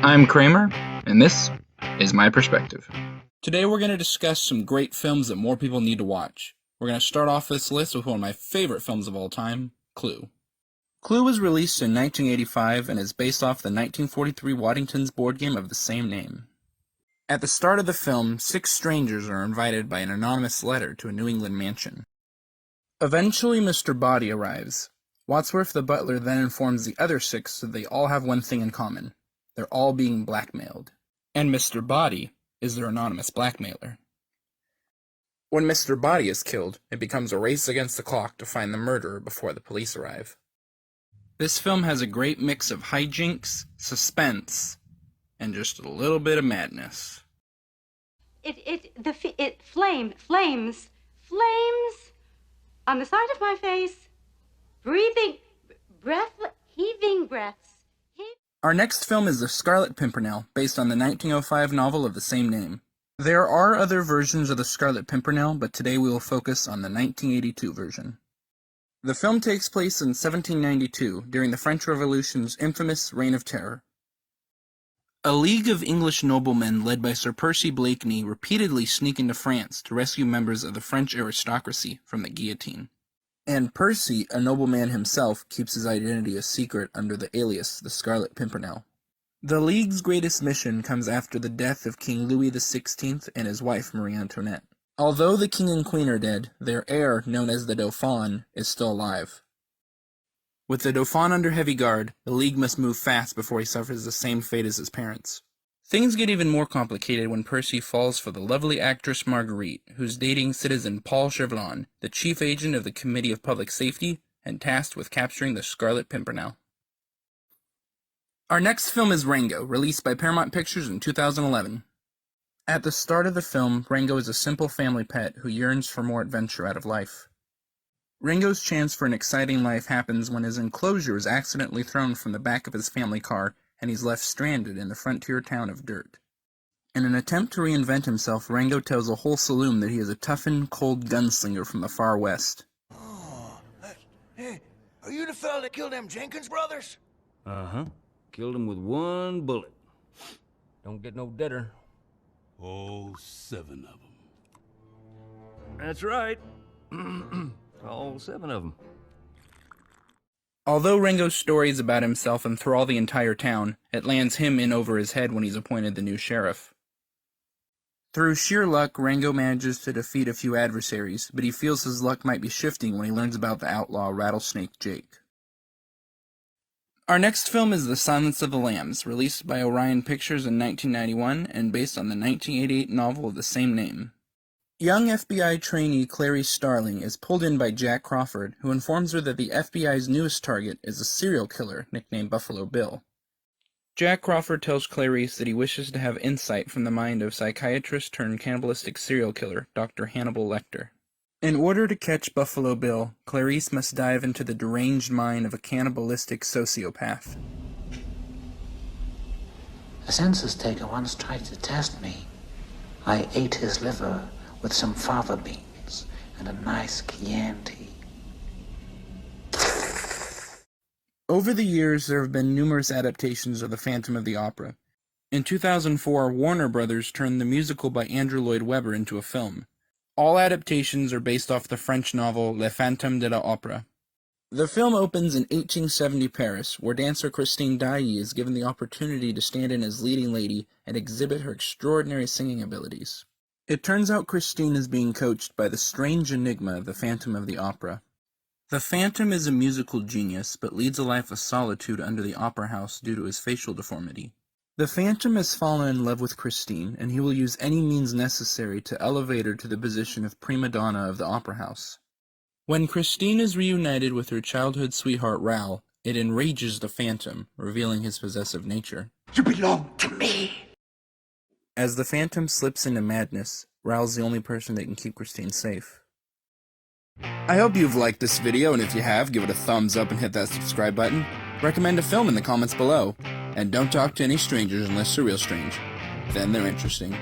I'm Kramer, and this is my perspective. Today we're going to discuss some great films that more people need to watch. We're going to start off this list with one of my favorite films of all time, Clue. Clue was released in 1985 and is based off the 1943 Waddington's board game of the same name. At the start of the film, 6 strangers are invited by an anonymous letter to a New England mansion. Eventually, Mr. Body arrives. Wadsworth the butler then informs the other 6 that they all have one thing in common. They're all being blackmailed. And Mr. Body is their anonymous blackmailer. When Mr. Body is killed, it becomes a race against the clock to find the murderer before the police arrive. This film has a great mix of hijinks, suspense, and just a little bit of madness. Flames on the side of my face, heaving breaths. Our next film is The Scarlet Pimpernel, based on the 1905 novel of the same name. There are other versions of The Scarlet Pimpernel, but today we will focus on the 1982 version. The film takes place in 1792, during the French Revolution's infamous Reign of Terror. A league of English noblemen led by Sir Percy Blakeney repeatedly sneak into France to rescue members of the French aristocracy from the guillotine. And Percy, a nobleman himself, keeps his identity a secret under the alias the Scarlet Pimpernel. The League's greatest mission comes after the death of King Louis XVI and his wife Marie Antoinette. Although the king and queen are dead, their heir, known as the Dauphin, is still alive. With the Dauphin under heavy guard, the League must move fast before he suffers the same fate as his parents. Things get even more complicated when Percy falls for the lovely actress Marguerite, who's dating citizen Paul Chauvelin, the chief agent of the Committee of Public Safety, and tasked with capturing the Scarlet Pimpernel. Our next film is Rango, released by Paramount Pictures in 2011. At the start of the film, Rango is a simple family pet who yearns for more adventure out of life. Rango's chance for an exciting life happens when his enclosure is accidentally thrown from the back of his family car and he's left stranded in the frontier town of Dirt. In an attempt to reinvent himself, Rango tells a whole saloon that he is a toughened, cold gunslinger from the far west. Oh, hey, are you the fella that killed them Jenkins brothers? Uh-huh. Killed him with one bullet. Don't get no deader. Oh, 7 of them. That's right. All 7 of them. Although Rango's story is about himself and enthrall the entire town, it lands him in over his head when he's appointed the new sheriff. Through sheer luck, Rango manages to defeat a few adversaries, but he feels his luck might be shifting when he learns about the outlaw Rattlesnake Jake. Our next film is The Silence of the Lambs, released by Orion Pictures in 1991 and based on the 1988 novel of the same name. Young FBI trainee Clarice Starling is pulled in by Jack Crawford, who informs her that the FBI's newest target is a serial killer nicknamed Buffalo Bill. Jack Crawford tells Clarice that he wishes to have insight from the mind of psychiatrist-turned-cannibalistic serial killer Dr. Hannibal Lecter. In order to catch Buffalo Bill, Clarice must dive into the deranged mind of a cannibalistic sociopath. A census taker once tried to test me. I ate his liver with some fava beans and a nice Chianti. Over the years, there have been numerous adaptations of The Phantom of the Opera. In 2004, Warner Brothers turned the musical by Andrew Lloyd Webber into a film. All adaptations are based off the French novel Le Fantôme de l'Opéra. The film opens in 1870 Paris, where dancer Christine Daae is given the opportunity to stand in as leading lady and exhibit her extraordinary singing abilities. It turns out Christine is being coached by the strange enigma of the Phantom of the Opera. The Phantom is a musical genius, but leads a life of solitude under the opera house due to his facial deformity. The Phantom has fallen in love with Christine, and he will use any means necessary to elevate her to the position of prima donna of the opera house. When Christine is reunited with her childhood sweetheart Raoul, it enrages the Phantom, revealing his possessive nature. You belong to me. As the Phantom slips into madness, Raoul's the only person that can keep Christine safe. I hope you've liked this video, and if you have, give it a thumbs up and hit that subscribe button. Recommend a film in the comments below. And don't talk to any strangers unless they're real strange. Then they're interesting.